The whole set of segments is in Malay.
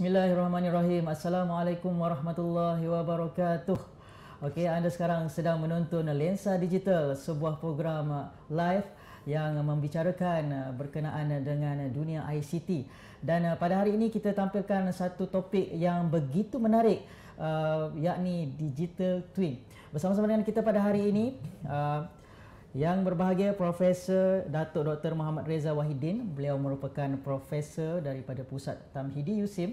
Bismillahirrahmanirrahim. Assalamualaikum warahmatullahi wabarakatuh. Okey, anda sekarang sedang menonton Lensa Digital, sebuah program live yang membicarakan berkenaan dengan dunia ICT. Dan pada hari ini kita tampilkan satu topik yang begitu menarik, yakni Digital Twin. Bersama-sama dengan kita pada hari ini yang berbahagia Profesor Datuk Dr. Muhammad Reza Wahidin. Beliau merupakan profesor daripada Pusat Tamhidi USIM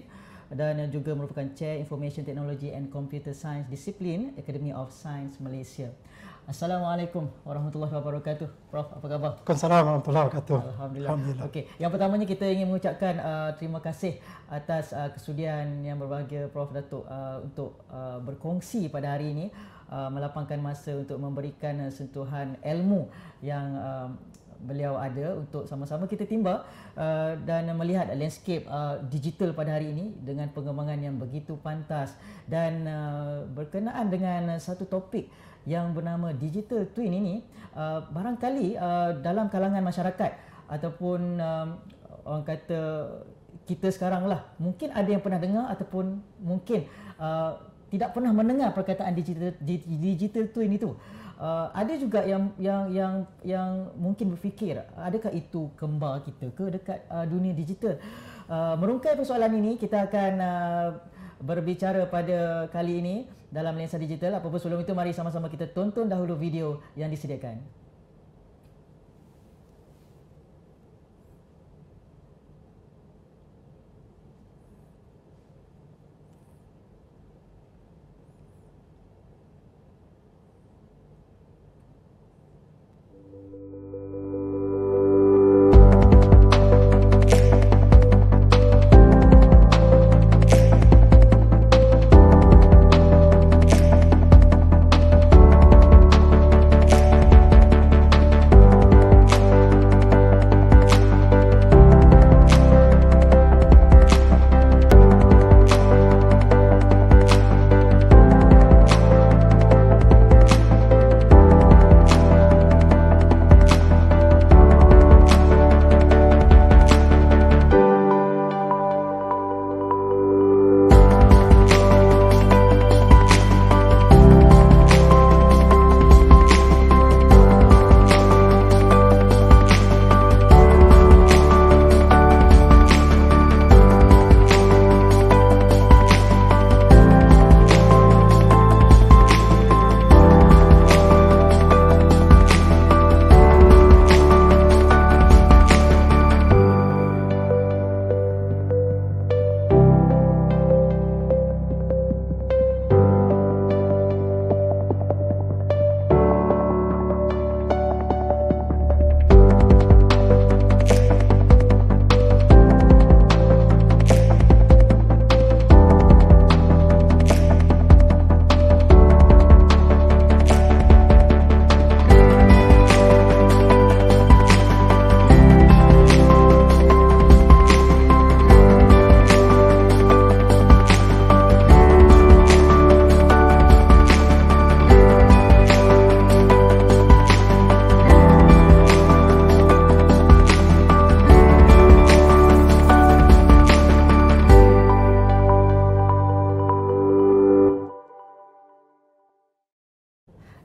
dan juga merupakan Chair Information Technology and Computer Science Disiplin Academy of Science Malaysia. Assalamualaikum warahmatullahi wabarakatuh. Prof, apa khabar? Waalaikumsalam warahmatullahi wabarakatuh. Alhamdulillah. Okey, yang pertamanya kita ingin mengucapkan terima kasih atas kesudian yang berbahagia Prof Datuk untuk berkongsi pada hari ini, melapangkan masa untuk memberikan sentuhan ilmu yang beliau ada untuk sama-sama kita timba dan melihat landscape digital pada hari ini dengan pengembangan yang begitu pantas dan berkenaan dengan satu topik yang bernama Digital Twin ini. Barangkali dalam kalangan masyarakat ataupun orang kata kita sekarang lah, mungkin ada yang pernah dengar ataupun mungkin tidak pernah mendengar perkataan digital twin itu. Ada juga yang mungkin berfikir, adakah itu kembar kita ke dekat dunia digital? Merungkai persoalan ini, kita akan berbicara pada kali ini dalam Lensa Digital. Apa pun sebelum itu, mari sama-sama kita tonton dahulu video yang disediakan.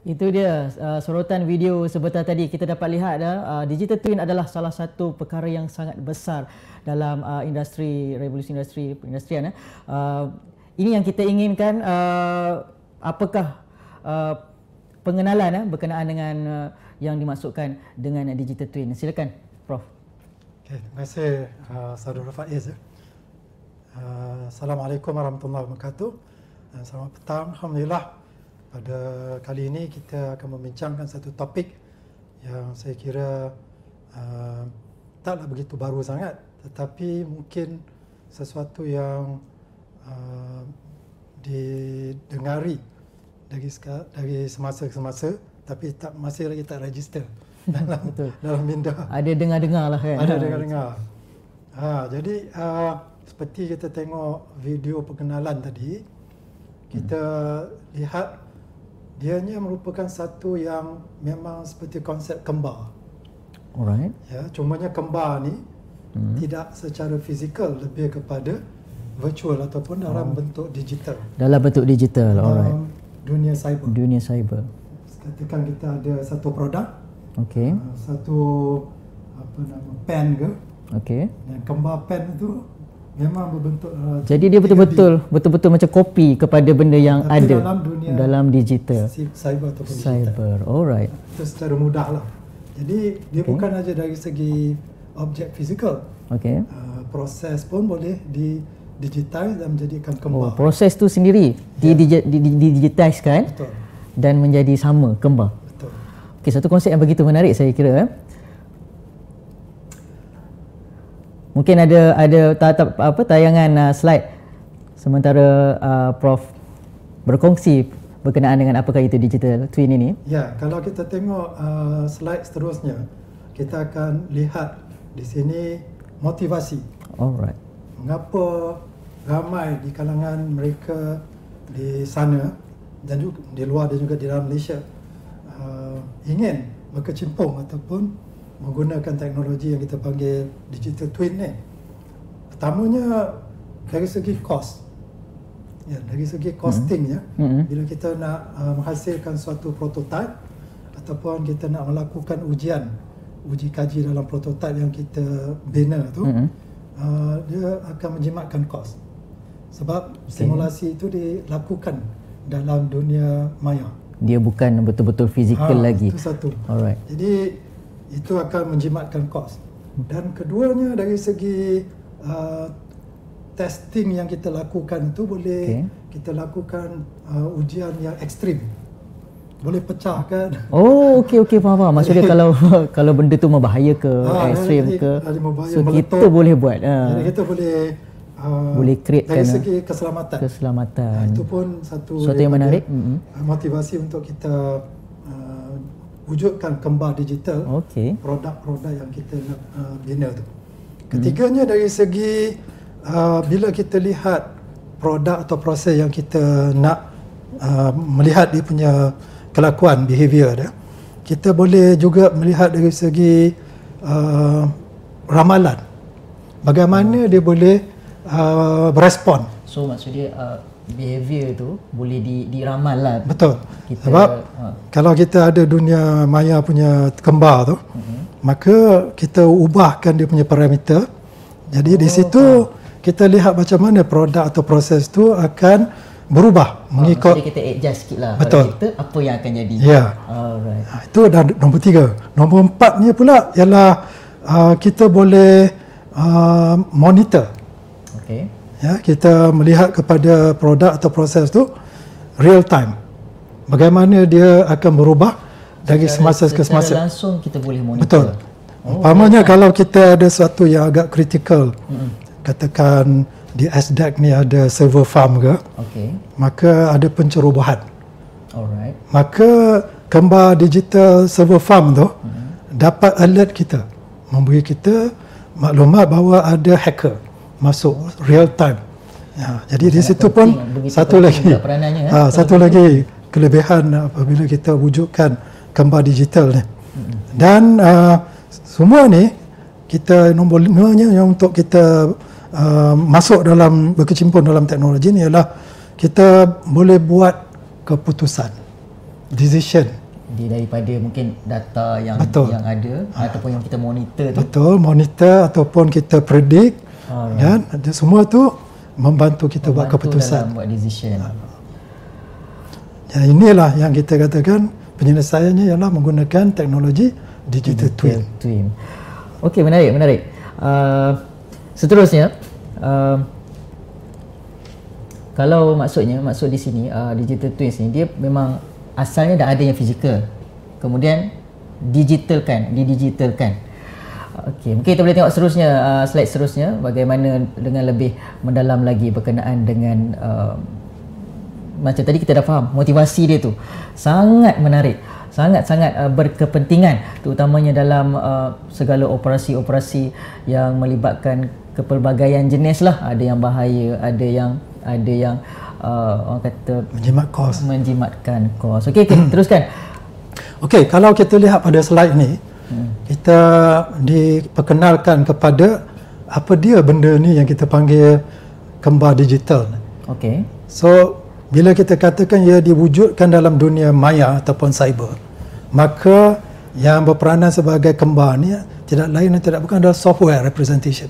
Itu dia sorotan video sebentar tadi. Kita dapat lihat digital twin adalah salah satu perkara yang sangat besar dalam industri, revolusi industri perindustrian. Ini yang kita inginkan. Apakah pengenalan berkenaan dengan yang dimaksudkan dengan digital twin? Silakan Prof. Okay, terima kasih Saudara Faiz. Assalamualaikum warahmatullahi wabarakatuh. Selamat petang. Alhamdulillah. Pada kali ini kita akan membincangkan satu topik yang saya kira taklah begitu baru sangat, tetapi mungkin sesuatu yang didengari dari semasa ke semasa, tapi masih lagi tak register dalam minda. Ada dengar-dengar lah kan? Ada dengar-dengar. Jadi seperti kita tengok video perkenalan tadi, kita lihat dianya merupakan satu yang memang seperti konsep kembar. Alright. Ya, cumanya kembar ni tidak secara fizikal, lebih kepada virtual ataupun dalam bentuk digital. Dalam bentuk digital, alright. Dunia cyber. Dunia cyber. Katakan kita ada satu produk, Okey. satu pen ke, Okey. dan gambar pen itu memang berbentuk Jadi dia betul-betul macam kopi kepada benda yang tapi ada dalam dunia dalam digital. cyber ataupun digital. Cyber, alright. Itu secara mudah lah. Jadi dia bukan saja dari segi objek fizikal, Okey. proses pun boleh digitize dan menjadikan Oh, kembar. proses tu sendiri digitizekan Betul, dan menjadi sama, kembar. betul. Okey, satu konsep yang begitu menarik saya kira. Mungkin ada tayangan slide sementara Prof berkongsi berkenaan dengan apakah itu digital twin ini. Ya, kalau kita tengok slide seterusnya, kita akan lihat di sini motivasi. Alright. Mengapa ramai di kalangan mereka di sana dan juga di luar dan juga di dalam Malaysia ingin berkecimpung ataupun menggunakan teknologi yang kita panggil digital twin ni. Pertamanya dari segi cost. Ya, dari segi costing ya. Bila kita nak menghasilkan suatu prototype ataupun kita nak melakukan uji kaji dalam prototype yang kita bina tu, dia akan menjimatkan kos. Sebab simulasi itu dilakukan dalam dunia maya. Dia bukan betul-betul fizikal lagi. Itu satu. Alright. Jadi itu akan menjimatkan kos. Dan keduanya dari segi testing yang kita lakukan itu boleh kita lakukan ujian yang ekstrim. Boleh pecahkan. Oh, okey, faham. Maksudnya kalau benda tu membahaya ke, ekstrim ke, so kita boleh buat. Jadi kita boleh create dari segi keselamatan. Itu pun satu yang menarik. Motivasi untuk kita wujudkan kembar digital produk-produk yang kita nak bina tu. Ketiganya dari segi bila kita lihat produk atau proses yang kita nak melihat dia punya kelakuan, behavior dia, kita boleh juga melihat dari segi ramalan. Bagaimana dia boleh berespon. So maksudnya behavior tu boleh diramal lah. Betul. Sebab kalau kita ada dunia maya punya kembar tu, maka kita ubahkan dia punya parameter. Jadi di situ kita lihat macam mana produk atau proses tu akan berubah mengikut. Jadi kita adjust sikit lah. Betul. Kita apa yang akan jadi. Ya. Alright. Itu dah nombor 3. Nombor 4-nya pula ialah kita boleh monitor. Okey. Ya, kita melihat kepada produk atau proses tu real time. Bagaimana dia akan berubah dari semasa ke semasa. Secara langsung kita boleh monitor. Betul. Umpamanya kalau kita ada sesuatu yang agak kritikal, katakan di SDAC ni ada server farm ke, maka ada pencerobohan. Alright. Maka kembar digital server farm tu dapat alert kita, memberi kita maklumat bahawa ada hacker masuk real time. Ya, jadi di situ pun satu lagi kelebihan apabila kita wujudkan kembar digital ni. Dan semua ni kita nombor 5-nya yang untuk kita masuk dalam berkecimpung dalam teknologi ni ialah kita boleh buat keputusan, decision daripada mungkin data yang ada ataupun yang kita monitor tu. Betul, monitor ataupun kita predict. Dan semua tu membantu kita buat keputusan. Dalam buat decision. Ya, inilah yang kita katakan penyelesaiannya ialah menggunakan teknologi digital twin. Okey, menarik. Seterusnya, kalau maksud di sini digital twins ni dia memang asalnya dah ada yang fizikal, kemudian didigitalkan. Okey, mungkin kita boleh tengok seterusnya, slide seterusnya, bagaimana dengan lebih mendalam lagi berkenaan dengan macam tadi kita dah faham motivasi dia tu sangat menarik, sangat-sangat berkepentingan, terutamanya dalam segala operasi-operasi yang melibatkan kepelbagaian jenis lah. Ada yang bahaya, ada yang orang kata menjimatkan kos. Okey, teruskan. Okey, kalau kita lihat pada slide ni, kita diperkenalkan kepada apa dia benda ni yang kita panggil kembar digital. Okey. So bila kita katakan ia diwujudkan dalam dunia maya ataupun cyber, maka yang berperanan sebagai kembar ni tidak lain dan tidak bukan adalah software representation.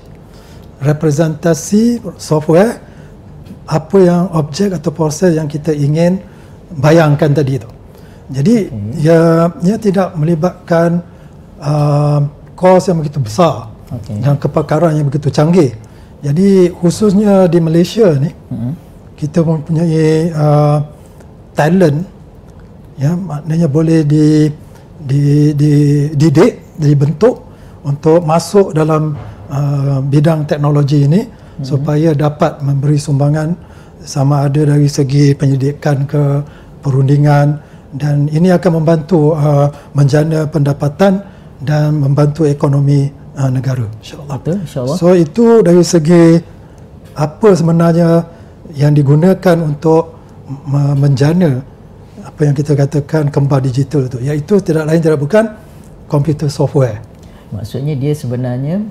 Representasi software apa yang objek atau proses yang kita ingin bayangkan tadi itu. Jadi ia tidak melibatkan kos yang begitu besar dan kepakaran yang begitu canggih. Jadi khususnya di Malaysia ni kita mempunyai talent, ya, maknanya boleh dididik, dibentuk untuk masuk dalam bidang teknologi ini supaya dapat memberi sumbangan sama ada dari segi penyidikan ke perundingan, dan ini akan membantu menjana pendapatan dan membantu ekonomi negara, insya-Allah. Insya-Allah. So itu dari segi apa sebenarnya yang digunakan untuk menjana apa yang kita katakan kembar digital itu, iaitu tidak lain tidak bukan komputer software. Maksudnya dia sebenarnya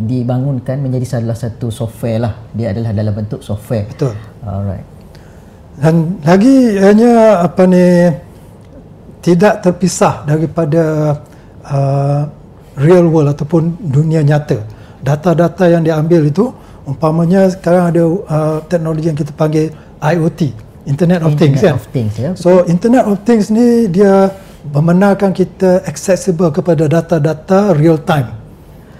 dibangunkan menjadi salah satu software lah. Dia adalah dalam bentuk software. Betul. Alright. Dan lagi hanya tidak terpisah daripada real world ataupun dunia nyata. Data-data yang diambil itu, umpamanya sekarang ada teknologi yang kita panggil IoT, Internet of Things, kan? Ya. So Internet of Things ni dia membenarkan kita accessible kepada data-data real time.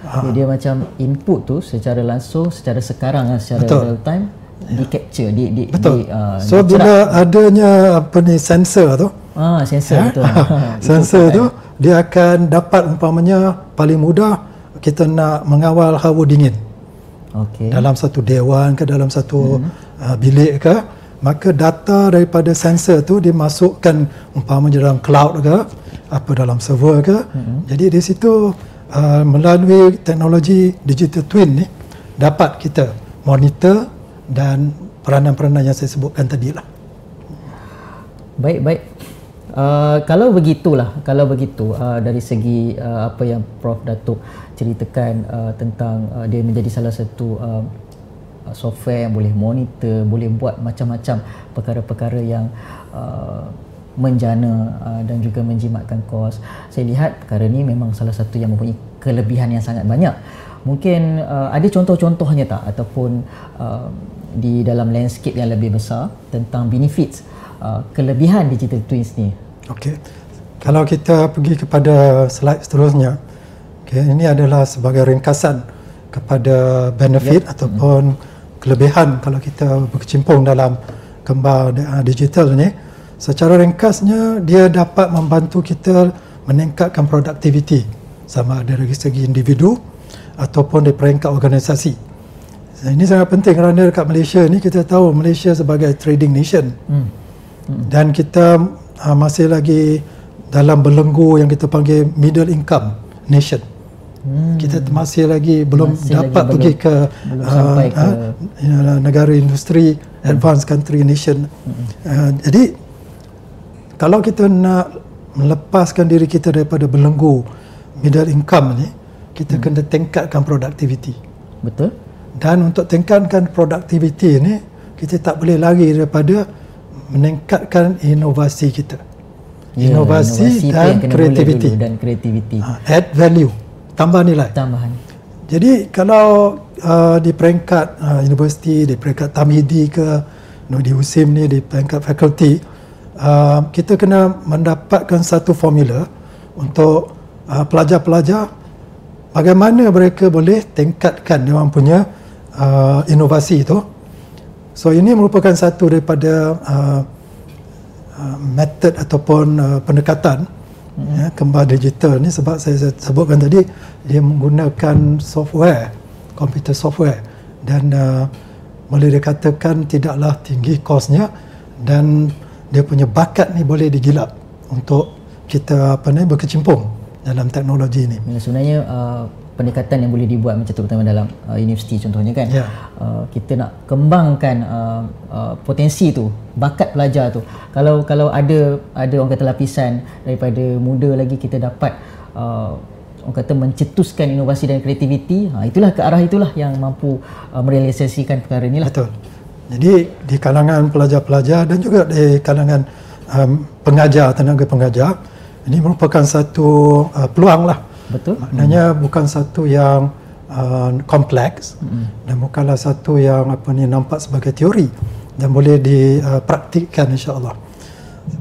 Jadi dia macam input tu secara langsung, secara sekarang, secara real time di capture, betul. So bila adanya sensor tu, sensor betul. Sensor tu dia akan dapat, umpamanya paling mudah kita nak mengawal hawa dingin. Dalam satu dewan ke dalam satu bilik ke, maka data daripada sensor tu dimasukkan umpamanya dalam cloud ke, apa dalam server ke. Jadi di situ melalui teknologi digital twin ni dapat kita monitor dan peranan-peranan yang saya sebutkan tadi lah. Baik. Kalau begitu dari segi apa yang Prof Datuk ceritakan tentang dia menjadi salah satu software yang boleh monitor, boleh buat macam-macam perkara-perkara yang menjana dan juga menjimatkan kos. Saya lihat perkara ini memang salah satu yang mempunyai kelebihan yang sangat banyak. Mungkin ada contoh-contohnya tak, ataupun di dalam landscape yang lebih besar tentang benefits, kelebihan digital twins ni? Okey. Kalau kita pergi kepada slide seterusnya, ini adalah sebagai ringkasan kepada benefit ataupun kelebihan kalau kita berkecimpung dalam kembar digital ni. Secara ringkasnya, dia dapat membantu kita meningkatkan produktiviti sama ada dari segi individu ataupun di peringkat organisasi. Ini sangat penting kerana dekat Malaysia ni kita tahu Malaysia sebagai trading nation. Dan kita masih lagi dalam belenggu yang kita panggil middle income nation. Kita masih lagi belum dapat pergi ke negara industri, advanced country nation. Jadi kalau kita nak melepaskan diri kita daripada belenggu middle income ni, kita kena tingkatkan produktiviti. Betul. Dan untuk tingkatkan produktiviti ni, kita tak boleh lari daripada meningkatkan inovasi kita. Inovasi dan kreativiti. Add value, tambah nilai. Tambahan. Jadi kalau di peringkat universiti, di peringkat tamhidi ke, di USIM ni, di peringkat fakulti, kita kena mendapatkan satu formula untuk pelajar-pelajar bagaimana mereka boleh tingkatkan dia orang punya inovasi itu. So ini merupakan satu daripada metod ataupun pendekatan kembar digital ni, sebab saya sebutkan tadi dia menggunakan software, komputer software, dan boleh dikatakan tidaklah tinggi kosnya, dan dia punya bakat ni boleh digilap untuk kita berkecimpung dalam teknologi ini. Sebenarnya pendekatan yang boleh dibuat macam terutama dalam universiti contohnya kan, kita nak kembangkan potensi tu, bakat pelajar tu. Kalau ada orang kata lapisan daripada muda lagi, kita dapat orang kata mencetuskan inovasi dan kreativiti, itulah ke arah itulah yang mampu merealisasikan perkara inilah. Betul. Jadi di kalangan pelajar-pelajar dan juga di kalangan pengajar, tenaga pengajar, ini merupakan satu peluang lah. Betul. Maknanya bukan satu yang kompleks dan bukanlah satu yang nampak sebagai teori dan boleh dipraktikkan insya-Allah.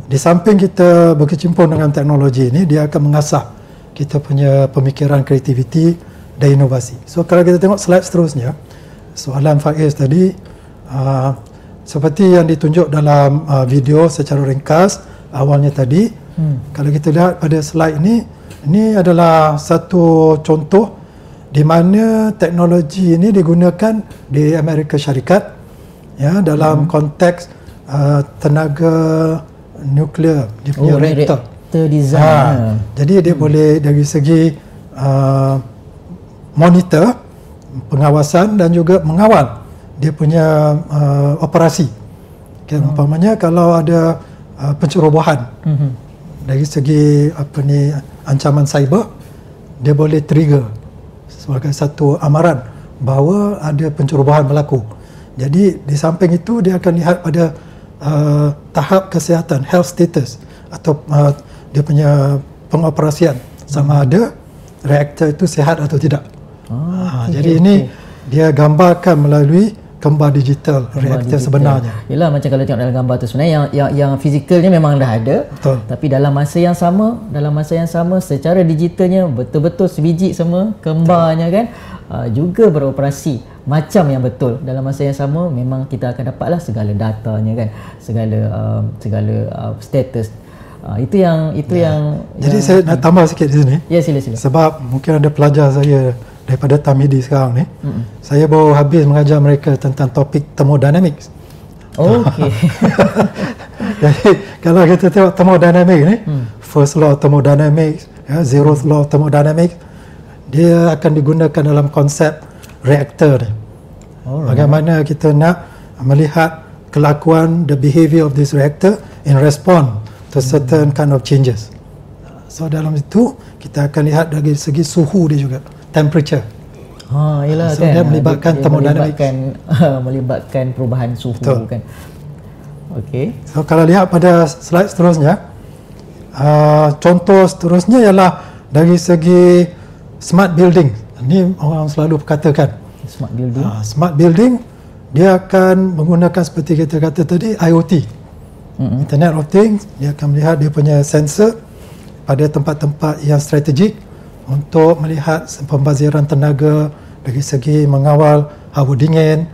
Di samping kita berkecimpung dengan teknologi ini, dia akan mengasah kita punya pemikiran, kreativiti dan inovasi. So kalau kita tengok slide seterusnya, soalan Faiz tadi seperti yang ditunjuk dalam video secara ringkas awalnya tadi, kalau kita lihat pada slide ini adalah satu contoh di mana teknologi ini digunakan di Amerika Syarikat ya dalam konteks tenaga nuklear, dia punya reaktor. Jadi dia boleh dari segi monitor, pengawasan dan juga mengawal dia punya operasi. Umpamanya kalau ada pencerobohan dari segi ancaman cyber, dia boleh trigger sebagai satu amaran bahawa ada pencerobohan berlaku. Jadi di samping itu dia akan lihat pada tahap kesihatan, health status atau dia punya pengoperasian sama ada reaktor itu sihat atau tidak. Jadi ini dia gambarkan melalui gambar digital reaktor sebenarnya. Yalah, macam kalau tengok dalam gambar tu sebenarnya yang fizikalnya memang dah ada. Betul. Tapi dalam masa yang sama secara digitalnya betul-betul sebiji semua kembarnya kan juga beroperasi macam yang betul. Dalam masa yang sama memang kita akan dapatlah segala datanya kan, segala status. Itu yang Jadi saya nak tambah sikit di sini. Ya, sila. Sebab mungkin ada pelajar saya daripada Tamidi sekarang ni. Saya baru habis mengajar mereka tentang topik thermodynamics. Okey. Jadi kalau kita tengok thermodynamics ni, first law of thermodynamics, zeroth law of thermodynamics, dia akan digunakan dalam konsep reaktor ni. Bagaimana kita nak melihat kelakuan, the behavior of this reactor in response to certain kind of changes. So dalam itu kita akan lihat dari segi suhu dia juga, temperature. Yalah so kan. Dia melibatkan thermodynamics. Melibatkan perubahan suhu. Betul. Kan. Okey. So kalau lihat pada slide seterusnya, contoh seterusnya ialah dari segi smart building. Ini orang selalu katakan. Smart building. Smart building dia akan menggunakan seperti kita kata tadi IoT. Internet of Things. Dia akan melihat dia punya sensor pada tempat-tempat yang strategik untuk melihat pembaziran tenaga dari segi mengawal hawa dingin,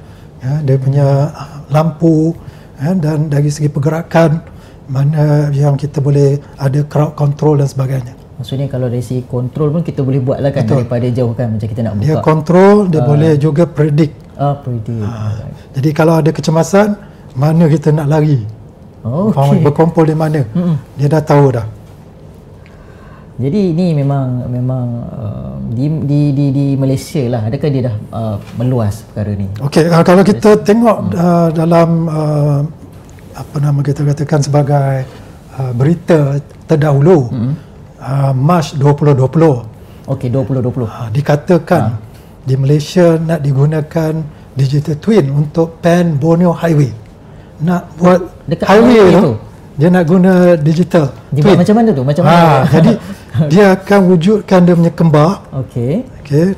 dia punya lampu, dan dari segi pergerakan mana yang kita boleh ada crowd control dan sebagainya. Maksudnya kalau dari segi kontrol pun kita boleh buatlah kan. Betul. Daripada jauh kan, macam kita nak buka. Dia kontrol, dia boleh juga predict. Predict. Jadi kalau ada kecemasan, mana kita nak lari. Berkumpul di mana. Dia dah tahu dah. Jadi ini memang di Malaysia lah. Adakah dia dah meluas perkara ni? Okey, kalau kita tengok dalam apa nama kita katakan sebagai berita terdahulu, Mac 2020. Okey, 2020. Dikatakan di Malaysia nak digunakan digital twin untuk plan Borneo Highway. Nak buat dekat highway tu. Dia nak guna digital twin. Macam mana tu? Macam mana? Jadi dia akan wujudkan dia punya kembar. Okey.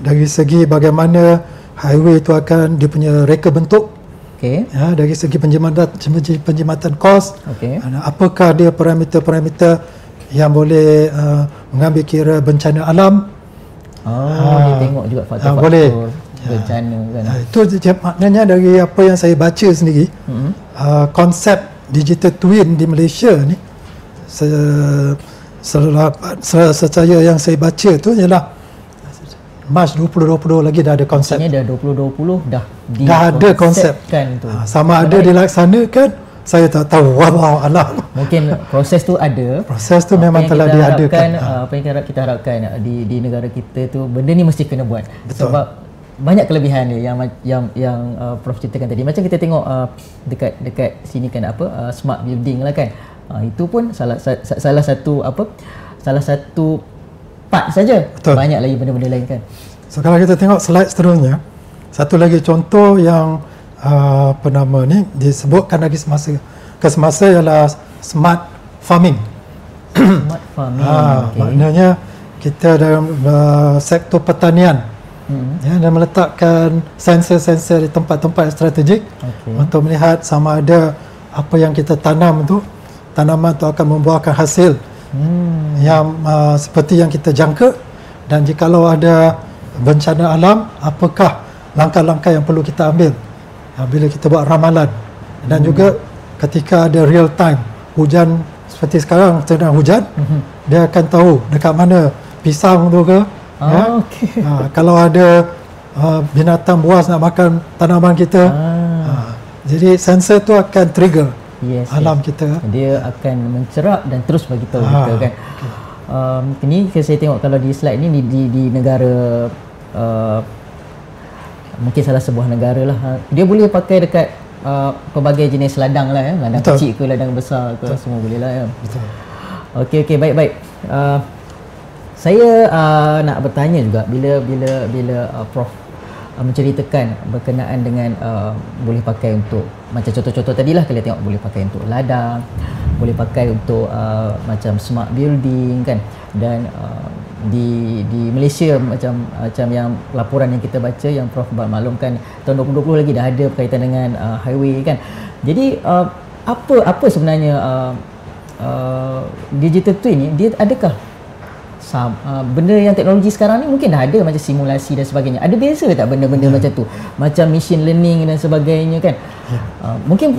Dari segi bagaimana highway itu akan dia punya reka bentuk. Okey. Dari segi penjimatan kos. Okey. Apakah dia parameter-parameter yang boleh mengambil kira bencana alam. Dia tengok juga faktor-faktor bencana kan. Itu maknanya dari apa yang saya baca sendiri, konsep digital twin di Malaysia ni secara yang saya baca tu ialah Mac 2020 lagi dah ada konsep. Maksudnya dah 2020 dah ada konsep tu. Sama ada dilaksanakan, saya tak tahu. Wallahu alam. Mungkin proses tu ada. Proses tu memang telah diadakan. Apa yang kita harapkan di negara kita tu, benda ni mesti kena buat. Betul. Sebab banyak kelebihan dia yang Prof ceritakan tadi. Macam kita tengok dekat sini kan smart building lah kan. Itu pun salah satu part part saja. Betul. Banyak lagi benda-benda lain kan. So kalau kita tengok slide seterusnya, satu lagi contoh yang apa nama ni disebutkan lagi semasa ialah smart farming. Smart farming. Okay. Maknanya kita dalam sektor pertanian ya, dan meletakkan sensor-sensor di tempat-tempat strategik untuk melihat sama ada apa yang kita tanam tu, tanaman tu akan membuahkan hasil yang seperti yang kita jangka, dan jikalau ada bencana alam, apakah langkah-langkah yang perlu kita ambil bila kita buat ramalan. Dan juga ketika ada real time hujan seperti sekarang sedang hujan, dia akan tahu dekat mana pisang tu ke. Kalau ada binatang buas nak makan tanaman kita, jadi sensor tu akan trigger alam kita. Dia akan mencerap dan terus bagi tahu kita kan. Ini saya tengok kalau di slide ni di negara mungkin salah sebuah negara lah, dia boleh pakai dekat pelbagai jenis ladang lah ya, ladang kecil ke ladang besar ke, semua boleh lah ya. Okey, baik. Saya nak bertanya juga bila Prof menceritakan berkenaan dengan boleh pakai untuk macam contoh-contoh tadilah kita tengok boleh pakai untuk ladang, boleh pakai untuk macam smart building kan, dan di Malaysia macam yang laporan yang kita baca yang Prof maklumkan tahun 2020 lagi dah ada berkaitan dengan highway kan. Jadi apa sebenarnya digital twin ni, dia adakah benda yang teknologi sekarang ni mungkin dah ada macam simulasi dan sebagainya. Ada biasa tak benda-benda macam tu? Macam machine learning dan sebagainya kan? Mungkin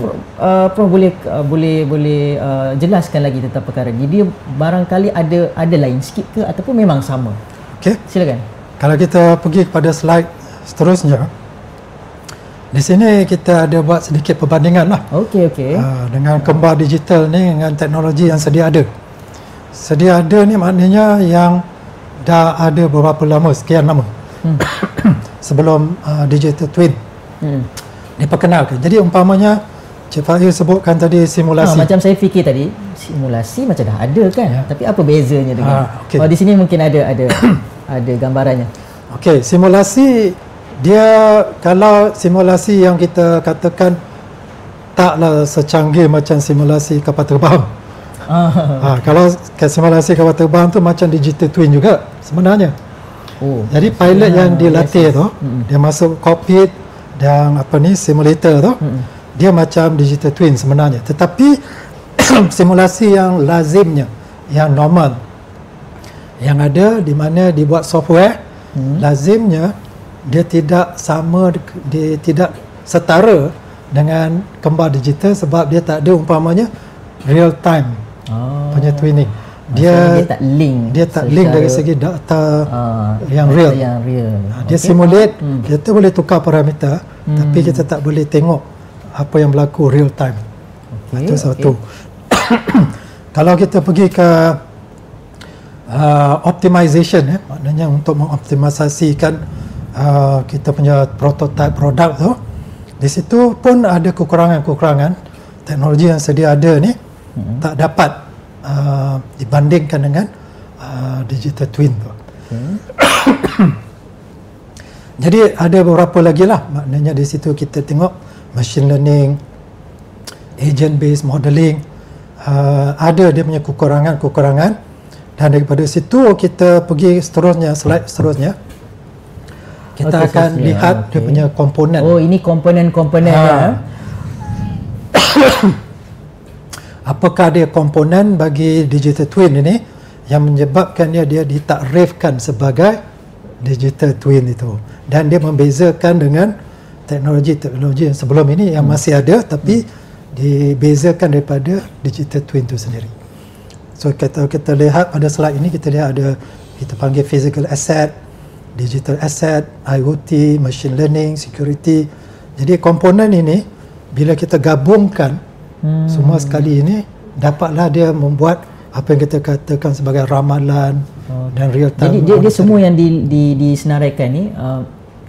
Prof boleh jelaskan lagi tentang perkara ni. Dia barangkali ada lain sikit ke ataupun memang sama? Okey. Silakan. Kalau kita pergi kepada slide seterusnya, di sini kita ada buat sedikit perbandingan lah. Okey. Dengan kembar digital ni dengan teknologi yang sedia ada. Sedia ada ni maknanya yang dah ada beberapa lama, sekian lama sebelum digital twin diperkenalkan. Jadi umpamanya Cik Fahir sebutkan tadi simulasi. Macam saya fikir tadi simulasi macam dah ada kan, tapi apa bezanya dengan di sini mungkin ada ada gambarannya. Okey, simulasi dia, kalau simulasi yang kita katakan taklah secanggih macam simulasi kapal terbang. Kalau simulasi kapal terbang tu macam digital twin juga sebenarnya. Jadi pilot yang dilatih tu, dia masuk cockpit dan simulator tu, dia macam digital twin sebenarnya. Tetapi simulasi yang lazimnya, yang normal, yang ada di mana dibuat software, lazimnya dia tidak sama, dia tidak setara dengan kembar digital sebab dia tak ada umpamanya real time punya twinning. Dia tak link dari segi data yang real. Dia simulate, kita boleh tukar parameter, tapi kita tak boleh tengok apa yang berlaku real time. Itu satu. Kalau kita pergi ke optimization, maknanya untuk mengoptimisasikan kita punya prototype produk tu, di situ pun ada kekurangan-kekurangan. Teknologi yang sedia ada ni tak dapat dibandingkan dengan digital twin tu. Jadi ada beberapa lagi lah, maknanya di situ kita tengok machine learning, agent based modeling, ada dia punya kekurangan-kekurangan, dan daripada situ kita pergi seterusnya, slide seterusnya, kita akan lihat dia punya komponen. Ini komponen-komponen. Apakah dia komponen bagi digital twin ini yang menyebabkan dia ditakrifkan sebagai digital twin itu, dan dia membezakan dengan teknologi-teknologi yang sebelum ini yang masih ada tapi dibezakan daripada digital twin itu sendiri. So kita lihat pada slide ini, kita lihat ada, kita panggil physical asset, digital asset, IoT, machine learning, security. Jadi komponen ini bila kita gabungkan semua sekali ini, dapatlah dia membuat apa yang kita katakan sebagai ramalan dan real time. Jadi dia semua yang disenaraikan ni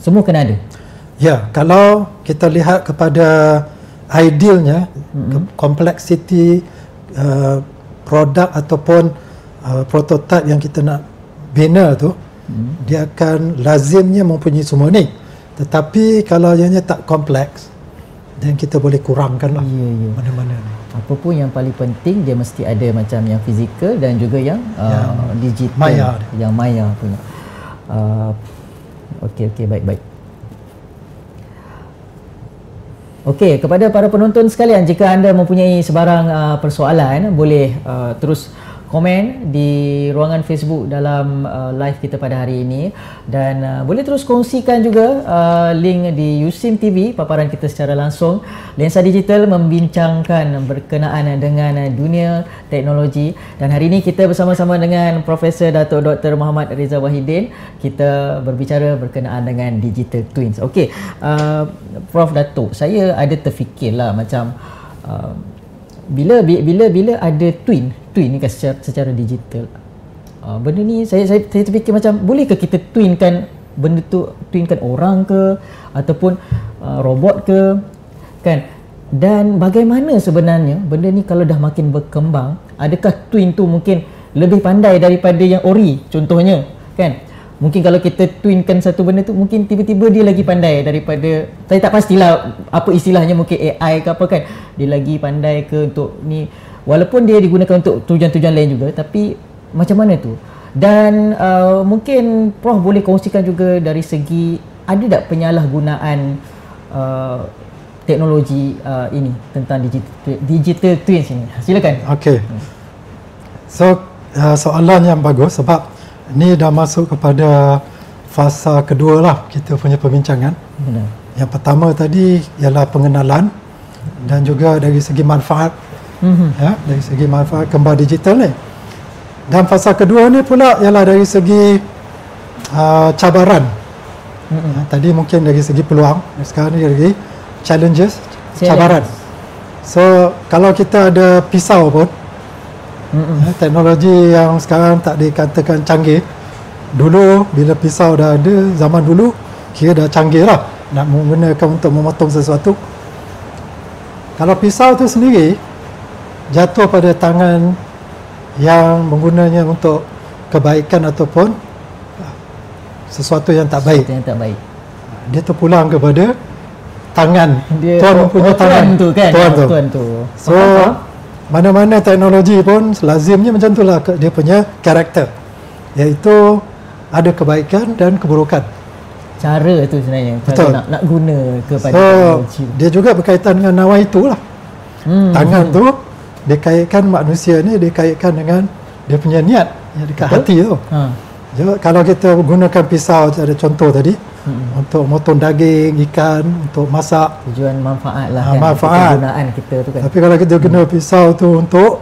semua kena ada. Ya, kalau kita lihat kepada idealnya, kompleksiti produk ataupun prototype yang kita nak bina tu, dia akan lazimnya mempunyai semua ni. Tetapi kalau ianya tak kompleks, dan kita boleh kurangkan lah mana-mana ni. Apa pun yang paling penting, dia mesti ada macam yang fizikal dan juga yang digital, maya, yang maya punya. Okey, baik. Okey, kepada para penonton sekalian, jika anda mempunyai sebarang persoalan, boleh terus komen di ruangan Facebook dalam live kita pada hari ini, dan boleh terus kongsikan juga link di USIM TV, paparan kita secara langsung. Lensa Digital membincangkan berkenaan dengan dunia teknologi, dan hari ini kita bersama-sama dengan Profesor Datuk Dr. Muhammad Reza Wahidin. Kita berbicara berkenaan dengan digital twins. Okey, Prof Datuk, saya ada terfikirlah macam bila ada twin ni kan secara digital, benda ni saya terfikir macam, bolehkah kita twinkan benda tu, twinkan orang ke ataupun robot ke kan, dan bagaimana sebenarnya benda ni kalau dah makin berkembang, adakah twin tu mungkin lebih pandai daripada yang ori contohnya kan. Mungkin kalau kita twinkan satu benda tu, mungkin tiba-tiba dia lagi pandai daripada, saya tak pastilah apa istilahnya, mungkin AI ke apa kan, dia lagi pandai ke untuk ni, walaupun dia digunakan untuk tujuan-tujuan lain juga, tapi macam mana tu? Dan mungkin Prof boleh kongsikan juga dari segi, ada tak penyalahgunaan teknologi ini tentang digital twins ini? Silakan. Okey. So soalan yang bagus, sebab ni dah masuk kepada fasa kedua lah kita punya perbincangan. Benar. Yang pertama tadi ialah pengenalan dan juga dari segi manfaat. Ya, dari segi manfaat kembar digital ni. Dan fasa kedua ni pula ialah dari segi cabaran. Tadi mungkin dari segi peluang, sekarang ni dari challenges, cabaran. So kalau kita ada pisau pun, teknologi yang sekarang tak dikatakan canggih. Dulu bila pisau dah ada, zaman dulu kira dah canggih lah, nak menggunakan untuk memotong sesuatu. Kalau pisau tu sendiri jatuh pada tangan yang menggunanya untuk kebaikan ataupun sesuatu yang tak baik, dia terpulang kepada tangan dia, tuan mempunyai tangan tu kan, tuan tu. So mana-mana teknologi pun lazimnya macam itulah dia punya karakter, iaitu ada kebaikan dan keburukan. Cara tu sebenarnya, betul, nak guna kepada teknologi. Dia juga berkaitan dengan nawaitu lah. Tangan tu dikaitkan manusia ni, dikaitkan dengan dia punya niat yang dekat hati tu. Jadi, kalau kita gunakan pisau, ada contoh tadi, untuk motong daging, ikan, untuk masak, tujuan manfaat lah kan, manfaat. Kegunaan kita tu kan. Tapi kalau kita guna pisau tu untuk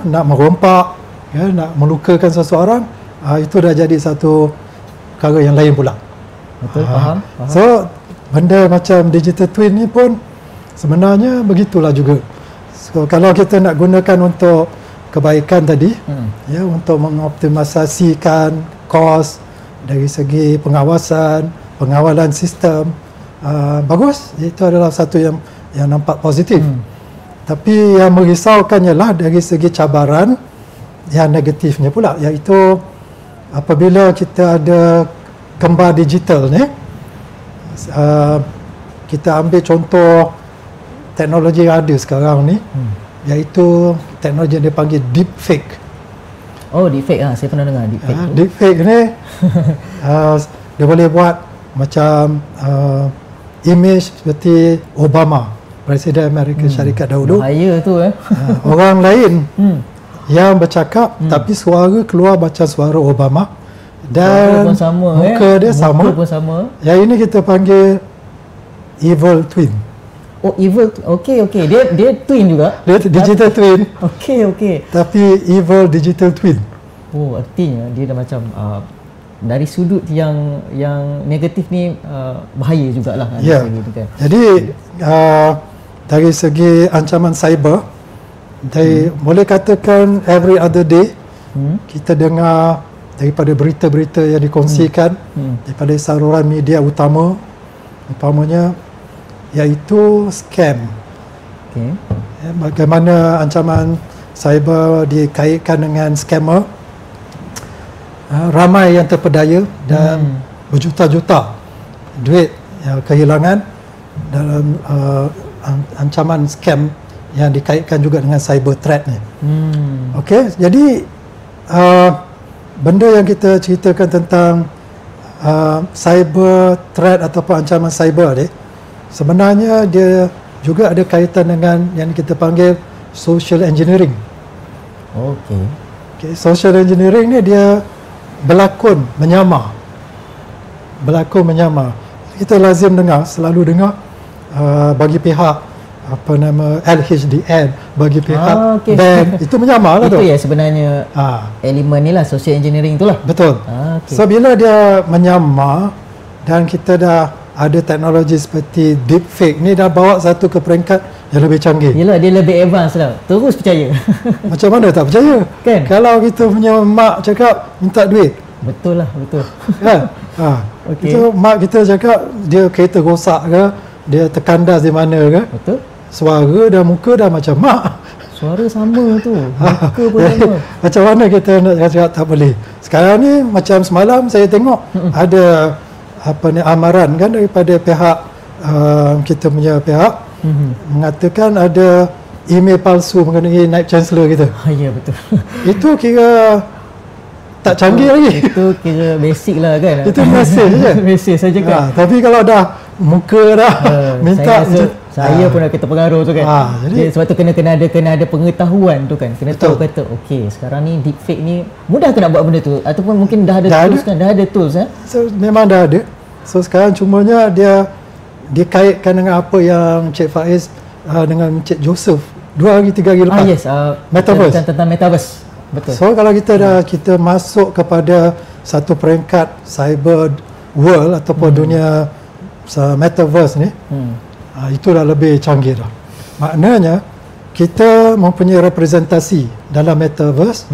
nak merompak, ya, nak melukakan seseorang, itu dah jadi satu perkara yang lain pula. Betul, faham. So benda macam digital twin ni pun sebenarnya begitulah juga. So kalau kita nak gunakan untuk kebaikan tadi, ya, untuk mengoptimalisasikan kos dari segi pengawalan sistem, bagus, itu adalah satu yang nampak positif. Tapi yang merisaukan ialah dari segi cabaran yang negatifnya pula, iaitu apabila kita ada kembar digital ni, kita ambil contoh teknologi yang ada sekarang ni, iaitu teknologi yang dipanggil deepfake. Oh, deepfake, saya pernah dengar deepfake. Deepfake ni dia boleh buat macam image seperti Obama, Presiden Amerika Syarikat dahulu. Bahaya tu orang lain yang bercakap, tapi suara keluar macam suara Obama, dan pun sama, muka dia sama. Muka pun sama. Yang ini kita panggil evil twin. Oh, evil. Okey. Dia twin juga. Dia digital twin. Okey. Tapi evil digital twin. Oh, artinya dia dah macam dari sudut yang negatif ni bahaya jugalah. Ya. Kan. Jadi dari segi ancaman cyber, boleh katakan every other day kita dengar daripada berita-berita yang dikongsikan daripada saluran media utama, umpamanya, iaitu scam. Bagaimana ancaman cyber dikaitkan dengan scammer. ramai yang terpedaya dan berjuta-juta duit kehilangan dalam ancaman scam yang dikaitkan juga dengan cyber threat ni. Okey, jadi benda yang kita ceritakan tentang cyber threat ataupun ancaman cyber ni, sebenarnya dia juga ada kaitan dengan yang kita panggil social engineering. Okay, social engineering ni dia berlakon menyamar. Kita lazim dengar, selalu dengar bagi pihak LHDN, bagi pihak bank, itu menyamar lah tu. Itu ya sebenarnya elemen ni lah, social engineering tu lah. Betul. So bila dia menyamar dan kita dah ada teknologi seperti deepfake ni, dah bawa satu ke peringkat yang lebih canggih. Yelah, dia lebih advance lah. Terus percaya. Macam mana tak percaya? Kan? Kalau kita punya mak cakap minta duit. Betul lah, betul. Kan? Itu mak kita cakap dia kereta rosak ke, dia terkandas di mana ke. Betul. Suara dan muka dah macam mak. Suara sama tu. Muka pun sama. Macam mana kita nak cakap tak boleh. Sekarang ni macam semalam saya tengok ada amaran kan daripada pihak kita punya pihak mengatakan ada email palsu mengenai naib chancellor kita. Ya, betul. Itu kira tak canggih lagi. Itu kira basic lah kan. Itu mesej je. Mesej saja kan. Tapi kalau dah muka dah minta, saya pun ada terpengaruh tu kan. Jadi sebab tu kena ada pengetahuan tu kan. Kena tahu kata okey, sekarang ni deepfake ni mudah ke nak buat benda tu, ataupun mungkin dah ada tools kan. Dah ada tools So memang dah ada. So sekarang cumanya dia dikaitkan dengan apa yang Cik Faiz dengan Cik Joseph 2 hari 3 hari lepas. Yes, Metaverse. Tentang metaverse. Betul. So kalau kita masuk kepada satu peringkat cyber world ataupun dunia metaverse ni, itu dah lebih canggih dah. Maknanya kita mempunyai representasi dalam metaverse,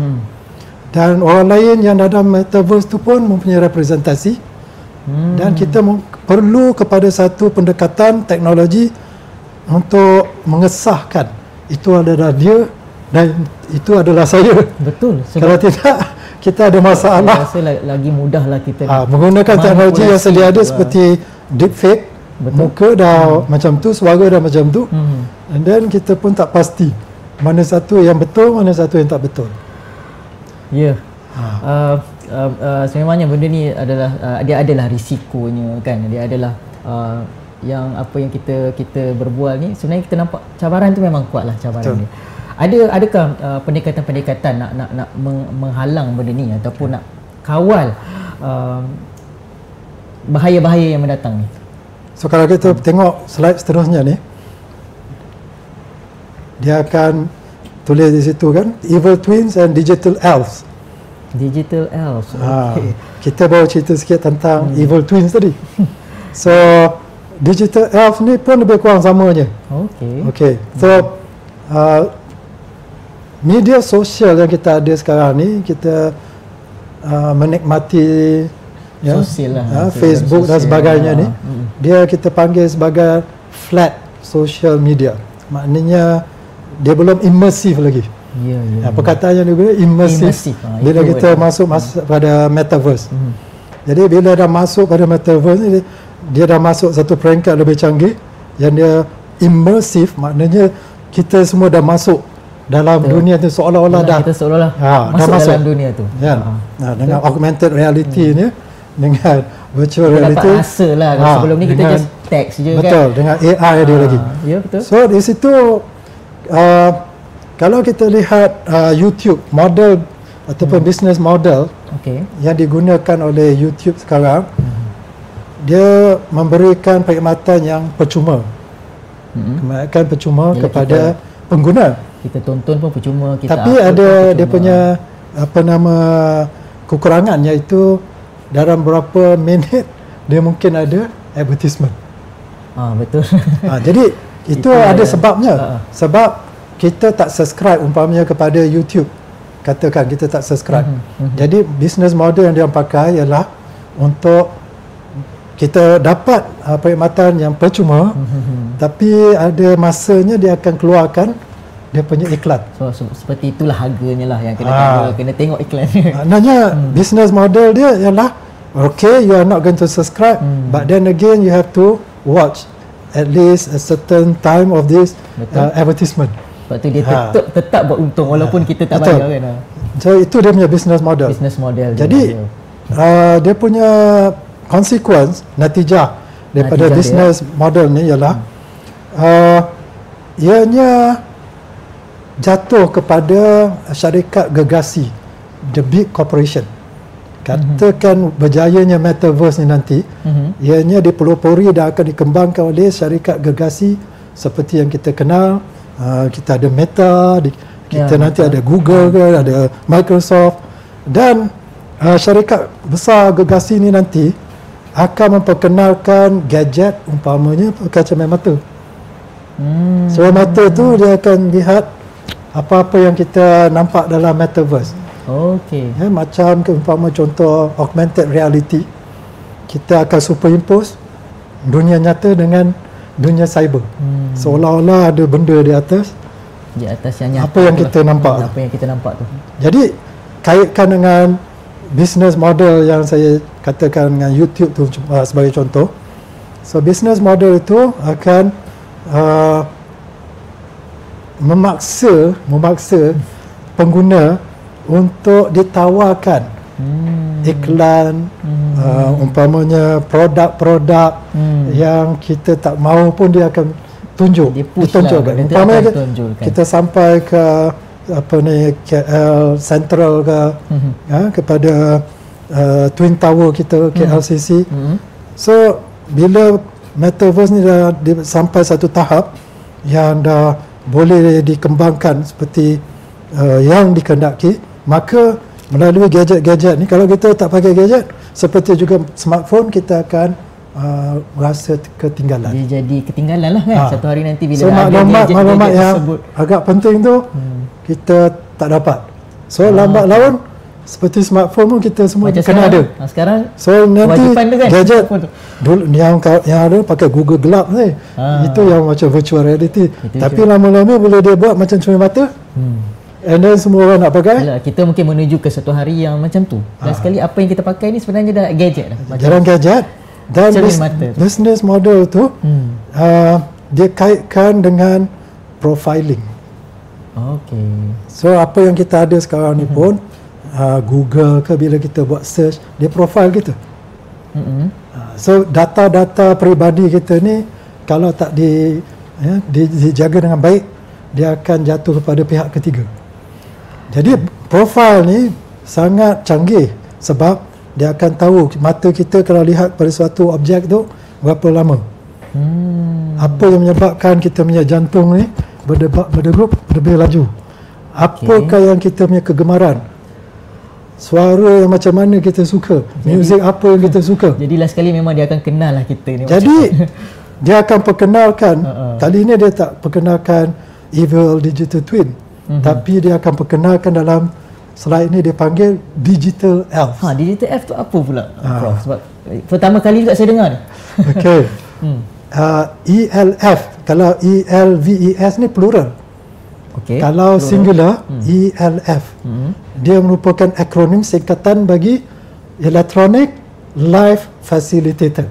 dan orang lain yang dalam metaverse tu pun mempunyai representasi, dan kita perlu kepada satu pendekatan teknologi untuk mengesahkan itu adalah dia dan itu adalah saya. Betul. Kalau tidak, kita ada masalah. Saya rasa lagi mudahlah kita menggunakan teknologi yang sedia ada seperti deepfake. Muka dah macam tu, suara dah macam tu, and then kita pun tak pasti mana satu yang betul, mana satu yang tak betul. Ya. Sebenarnya benda ni adalah dia adalah risikonya kan. Dia adalah yang apa yang kita berbual ni, sebenarnya kita nampak cabaran tu memang kuatlah cabaran ni. Adakah pendekatan-pendekatan nak menghalang benda ni ataupun nak kawal bahaya-bahaya yang mendatang ni? So kalau kita tengok slide seterusnya ni, dia akan tulis di situ kan, evil twins and digital elves. Digital elves. Okay. Kita baru cerita sikit tentang evil twins tadi. So digital elf ni pun lebih kurang sama je. Okay. So media sosial yang kita ada sekarang ni, kita menikmati sosial lah, Facebook dan sebagainya ni, dia kita panggil sebagai flat social media. Maknanya dia belum imersif lagi. Perkataan yang dia guna imersif. Bila kita masuk pada metaverse. Jadi bila dah masuk pada metaverse ni, dia dah masuk satu peringkat lebih canggih yang dia imersif. Maknanya kita semua dah masuk dalam dunia tu, seolah-olah kita seolah-olah masuk dalam dunia tu. Dengan augmented reality ni, dengan virtual kita reality, dapat rasa lah. Sebelum ni kita just text je kan. Betul, dengan AI dia lagi. Ya, betul. So di situ kalau kita lihat YouTube model ataupun business model yang digunakan oleh YouTube sekarang, dia memberikan perkhidmatan yang percuma. Perkhidmatan percuma kepada pengguna. Kita tonton pun percuma, tapi ada dia punya kekurangan, iaitu dalam berapa minit dia mungkin ada advertisement. Betul. Jadi itu ada sebabnya. Sebab kita tak subscribe umpamanya kepada YouTube. Katakan kita tak subscribe. Jadi business model yang dia pakai ialah untuk kita dapat perkhidmatan yang percuma, tapi ada masanya dia akan keluarkan dia punya iklan. So seperti itulah harganya lah yang kena tengok iklan. Maknanya business model dia ialah okay, you are not going to subscribe, but then again you have to watch at least a certain time of this advertisement. Sebab tu dia tetap buat untung walaupun kita tak betul. bayar kan. So itu dia punya business model. Jadi dia punya consequence, natijah daripada business model ni ialah ianya jatuh kepada syarikat gergasi, the big corporation. Katakan berjayanya metaverse ni nanti, ianya dipelopori dan akan dikembangkan oleh syarikat gergasi seperti yang kita kenal. Kita ada Meta, kita nanti ada Google ke, ada Microsoft, dan syarikat besar gergasi ni nanti akan memperkenalkan gadget, umpamanya kacamata mata. So mata tu dia akan lihat apa-apa yang kita nampak dalam metaverse. Okey. Macam umpama contoh augmented reality, kita akan superimpose dunia nyata dengan dunia cyber. Seolah-olah ada benda di atas yang nyata. Apa yang kita nampak. Apa yang kita nampak tu. Jadi kaitkan dengan business model yang saya katakan dengan YouTube tu sebagai contoh. So business model itu akan memaksa pengguna untuk ditawarkan iklan, umpamanya produk-produk yang kita tak mahu pun dia akan ditunjukkan. Umpamanya kita sampai ke KL Central ke, kepada Twin Tower kita, KLCC. So bila metaverse ni dah sampai satu tahap yang dah boleh dikembangkan seperti yang dikehendaki, maka melalui gadget-gadget ni, kalau kita tak pakai gadget, seperti juga smartphone, kita akan rasa ketinggalan. Dia jadi ketinggalan lah kan. Satu hari nanti bila maklumat yang agak penting tu kita tak dapat. So lambat laun seperti smartphone pun kita semua macam kena ada. Sekarang so nanti kan gadget dulu yang ada pakai Google gelap ni. Itu yang macam virtual reality. Tapi lama-lama bila dia buat macam cermin mata, and then semua orang nak pakai. Yalah, kita mungkin menuju ke satu hari yang macam tu. Dan sekali apa yang kita pakai ni sebenarnya dah gadget dah. Jarang gadget. Dan business model tu dia kaitkan dengan profiling. Okay. So apa yang kita ada sekarang ni pun Google ke, bila kita buat search, dia profile kita. So data-data peribadi kita ni kalau tak dijaga dengan baik, dia akan jatuh kepada pihak ketiga. Jadi profile ni sangat canggih sebab dia akan tahu mata kita kalau lihat pada suatu objek tu berapa lama. Apa yang menyebabkan kita punya jantung ni berdegup lebih laju. Apakah yang kita punya kegemaran? Suara yang macam mana kita suka? Muzik apa yang kita suka? Jadi last kali memang dia akan kenal lah kita ni. Jadi dia akan perkenalkan. Kali ini dia tak perkenalkan evil digital twin, tapi dia akan perkenalkan dalam slide ini dia panggil digital elf. Digital elf tu apa pula, Prof? Sebab pertama kali juga saya dengar ni. Okey. ELF, kalau ELVES ni plural. Okay, kalau plural. Singular, ELF. Dia merupakan akronim singkatan bagi Electronic Life Facilitator.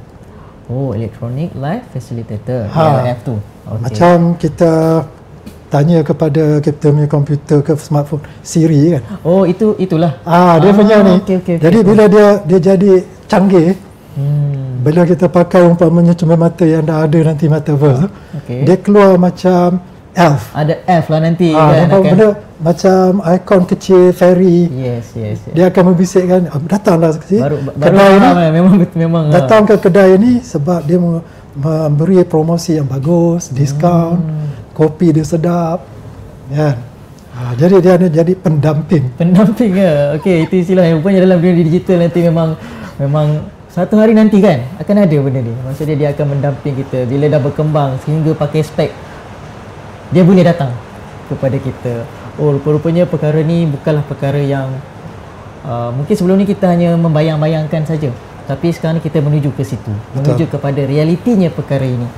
Oh, Electronic Life Facilitator. ELF tu. Okay. Macam kita tanya kepada kita punya komputer ke smartphone, Siri kan. Oh, itulah. Dia punya ni. Okay, jadi bila dia jadi canggih, bila kita pakai umpamanya cermin mata yang dah ada nanti metaverse, dia keluar macam elf. Ada elf lah nanti kan. Benda macam ikon kecil fairy. Yes. Dia akan membisikkan, datanglah ke sini. Kedai ni memang datang ke kedai ni sebab dia memberi promosi yang bagus, diskaun, kopi dia sedap. Ya. Jadi dia jadi pendamping. Pendamping ya. Okey, itu istilah yang rupanya dalam dunia digital nanti memang satu hari nanti kan akan ada benda ni. Maksudnya dia akan mendamping kita bila dah berkembang sehingga pakai spek, dia boleh datang kepada kita. Oh, rupa-rupanya perkara ni bukanlah perkara yang mungkin sebelum ni kita hanya membayang-bayangkan saja. Tapi sekarang ni kita menuju ke situ. Menuju kepada realitinya perkara ini.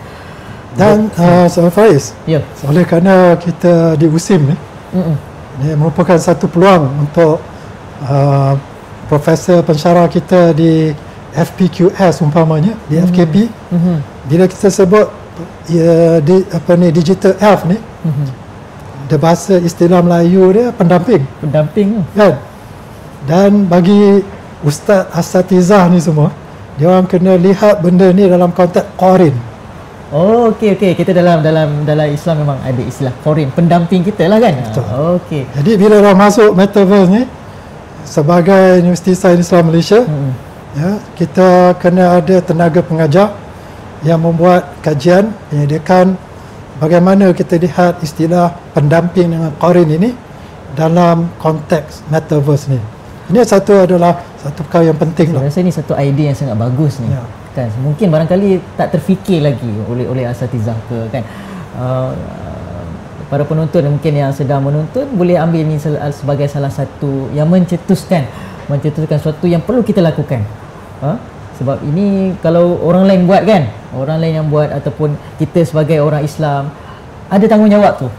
Dan Saudara Faiz, Ya. oleh kerana kita di USIM ni, ini merupakan satu peluang untuk profesor pensyarah kita di FPQS umpamanya, di FKP. Bila kita sebut digital elf ni, dia bahasa istilah Melayu dia pendamping. Pendamping. Kan? Dan bagi ustaz asatizah ni semua, dia orang kena lihat benda ni dalam konteks qarin. Oh, okey. Kita dalam Islam memang ada istilah qarin, pendamping kita lah kan. Betul. Okey. Jadi bila dah masuk metaverse ni, sebagai Universiti Sains Islam Malaysia, ya, kita kena ada tenaga pengajar yang membuat kajian, menyediakan bagaimana kita lihat istilah pendamping dengan qarin ini dalam konteks metaverse ni. Ini adalah satu perkara yang penting lah. Saya rasa ni satu idea yang sangat bagus ni. Ya. Kan, mungkin barangkali tak terfikir lagi oleh asatizah ke kan. Para penonton mungkin yang sedang menonton boleh ambil ini sebagai salah satu yang mencetuskan sesuatu yang perlu kita lakukan. Sebab ini kalau orang lain buat kan, orang lain yang buat ataupun kita sebagai orang Islam ada tanggungjawab tu.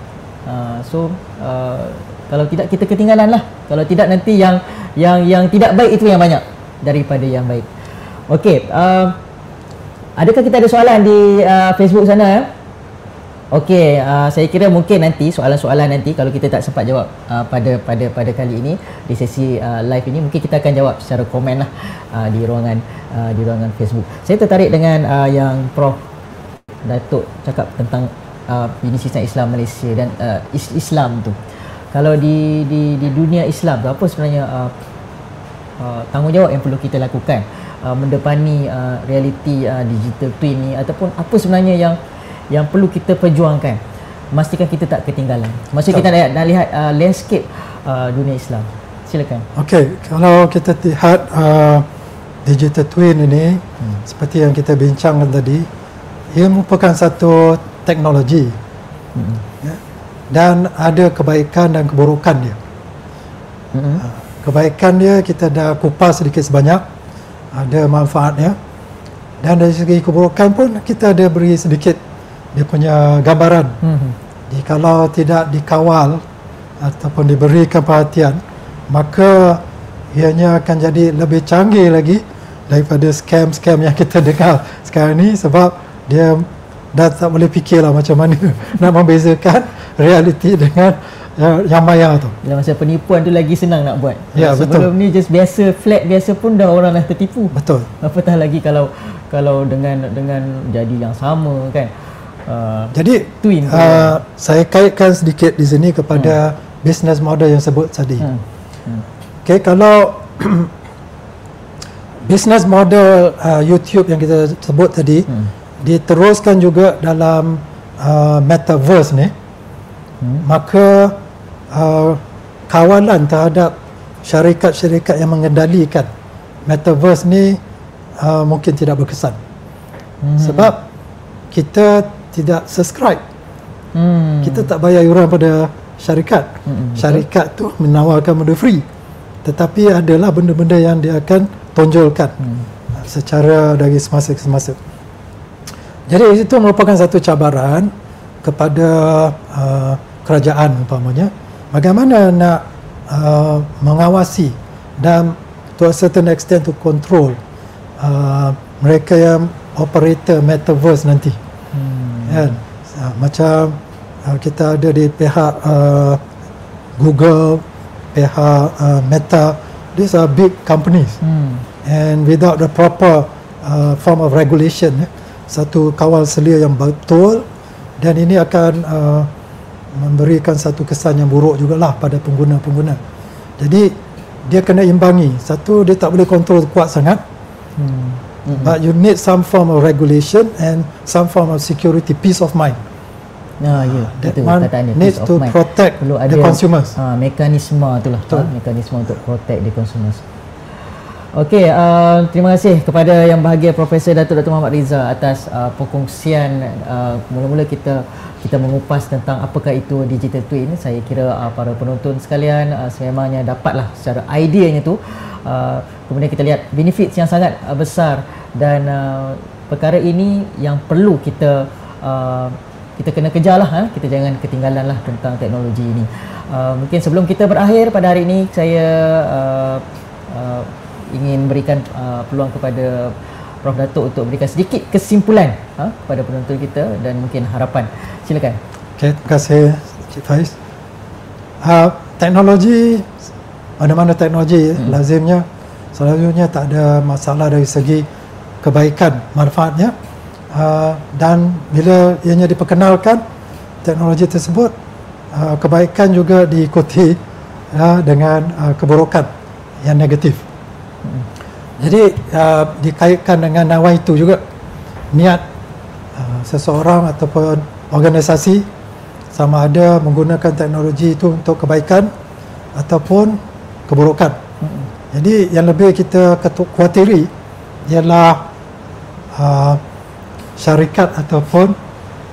Kalau tidak kita ketinggalan lah. Kalau tidak nanti yang tidak baik itu yang banyak daripada yang baik. Okey, adakah kita ada soalan di Facebook sana? Okey, saya kira mungkin nanti soalan-soalan nanti kalau kita tak sempat jawab pada kali ini di sesi live ini, mungkin kita akan jawab secara komen lah di ruangan Facebook. Saya tertarik dengan yang Prof Datuk cakap tentang Universiti Islam Malaysia dan Islam tu. Kalau di dunia Islam tu, apa sebenarnya tanggungjawab yang perlu kita lakukan mendepani realiti digital twin ni, ataupun apa sebenarnya yang perlu kita perjuangkan, memastikan kita tak ketinggalan. Maksudnya kita nak lihat landscape dunia Islam. Silakan. Okey, kalau kita lihat digital twin ini, seperti yang kita bincangkan tadi, ia merupakan satu teknologi. Ya, dan ada kebaikan dan keburukan dia. Kebaikan dia kita dah kupas sedikit sebanyak, ada manfaatnya. Dan dari segi keburukan pun kita ada beri sedikit dia punya gambaran. Jadi kalau tidak dikawal ataupun diberikan perhatian, maka ianya akan jadi lebih canggih lagi daripada scam-scam yang kita dengar sekarang ni, sebab dia dah tak boleh fikirlah macam mana nak membezakan realiti dengan yang maya tu. Dalam masa penipuan tu lagi senang nak buat. Ya, sebelum betul. ni just biasa flat biasa pun dah orang dah tertipu. Betul. Apatah lagi kalau dengan jadi yang sama kan. Jadi twin saya kaitkan sedikit di sini kepada business model yang sebut tadi. Okey, kalau business model YouTube yang kita sebut tadi diteruskan juga dalam metaverse ni, maka kawalan terhadap syarikat-syarikat yang mengendalikan metaverse ni mungkin tidak berkesan. Sebab kita tidak subscribe, kita tak bayar iuran pada syarikat. Syarikat tu menawarkan benda free, tetapi adalah benda-benda yang dia akan tonjolkan secara dari semasa ke semasa. Jadi itu merupakan satu cabaran kepada kerajaan umpamanya, bagaimana nak mengawasi dan to a certain extent to control mereka yang operator metaverse nanti. Kan? Macam kita ada di pihak Google, pihak Meta, these are big companies, and without the proper form of regulation, satu kawal selia yang betul, dan ini akan memberikan satu kesan yang buruk jugalah pada pengguna-pengguna. Jadi dia kena imbangi. Satu, dia tak boleh kontrol kuat sangat, but you need some form of regulation and some form of security, peace of mind. That one needs to protect the consumers. Mekanisme itulah, mekanisme untuk protect the consumers. Okey, terima kasih kepada yang bahagia Profesor Datuk Muhammad Riza atas perkongsian. Mula-mula kita mengupas tentang apakah itu digital twin. Saya kira para penonton sekalian sememangnya dapatlah secara ideanya tu. Kemudian kita lihat benefits yang sangat besar, dan perkara ini yang perlu kita kita kena kejarlah, kita jangan ketinggalanlah tentang teknologi ini. Mungkin sebelum kita berakhir pada hari ini, saya ingin berikan peluang kepada Prof Datuk untuk berikan sedikit kesimpulan kepada penonton kita dan mungkin harapan. Silakan. Okay, terima kasih Cik Faiz. Teknologi, mana-mana teknologi lazimnya selalunya tak ada masalah dari segi kebaikan manfaatnya, dan bila ianya diperkenalkan teknologi tersebut, kebaikan juga diikuti dengan keburukan yang negatif. Jadi dikaitkan dengan nawaitu juga, niat seseorang ataupun organisasi sama ada menggunakan teknologi itu untuk kebaikan ataupun keburukan. Jadi yang lebih kita khawatiri ialah syarikat ataupun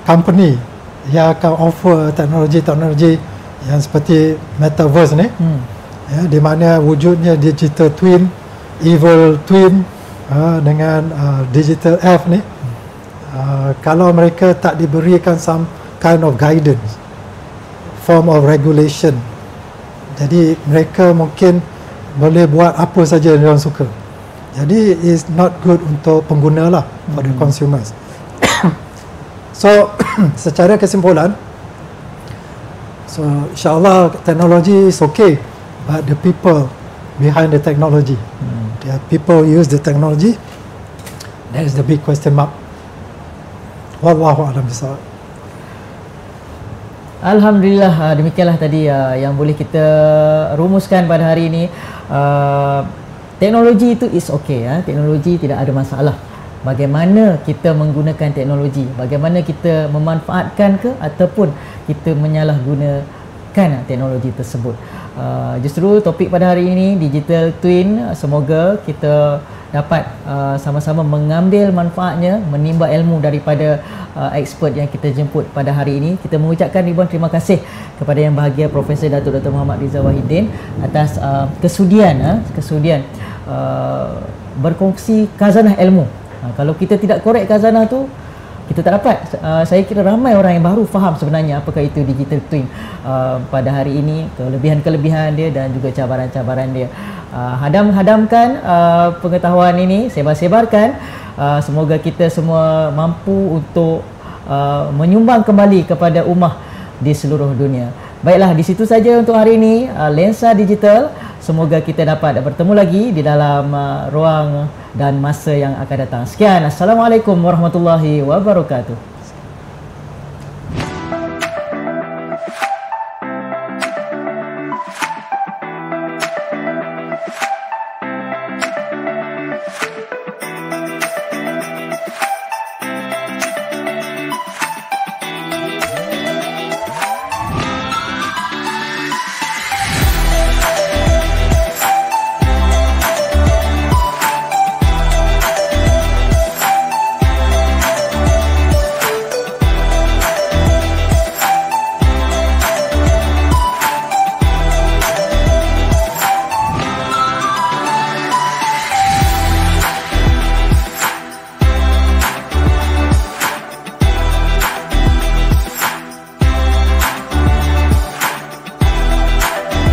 company yang akan offer teknologi-teknologi yang seperti metaverse ni, ya, di mana wujudnya digital twin, evil twin dengan digital elf ni, kalau mereka tak diberikan some kind of guidance, form of regulation, jadi mereka mungkin boleh buat apa saja yang mereka suka. Jadi is not good untuk pengguna lah, for the consumers. So secara kesimpulan, so insyaAllah teknologi is okay, but the people behind the technology, the people use the technology, that is the big question mark. Wallahu a'lam bishawab. Alhamdulillah, demikianlah tadi yang boleh kita rumuskan pada hari ini. Teknologi itu is okay, teknologi tidak ada masalah. Bagaimana kita menggunakan teknologi, bagaimana kita memanfaatkan ke ataupun kita menyalahgunakan teknologi tersebut. Justru topik pada hari ini digital twin, semoga kita dapat sama-sama mengambil manfaatnya, menimba ilmu daripada expert yang kita jemput pada hari ini. Kita mengucapkan ribuan terima kasih kepada Yang Bahagia Profesor Datuk Dr. Muhammad Rizal Wahidin atas kesudian berkongsi khazanah ilmu. Kalau kita tidak korek khazanah tu, kita tak dapat. Saya kira ramai orang yang baru faham sebenarnya apakah itu digital twin pada hari ini, kelebihan-kelebihan dia dan juga cabaran-cabaran dia. Hadamkan pengetahuan ini, sebar-sebarkan. Semoga kita semua mampu untuk menyumbang kembali kepada ummah di seluruh dunia. Baiklah, di situ saja untuk hari ini Lensa Digital. Semoga kita dapat bertemu lagi di dalam ruang dan masa yang akan datang. Sekian, Assalamualaikum warahmatullahi wabarakatuh.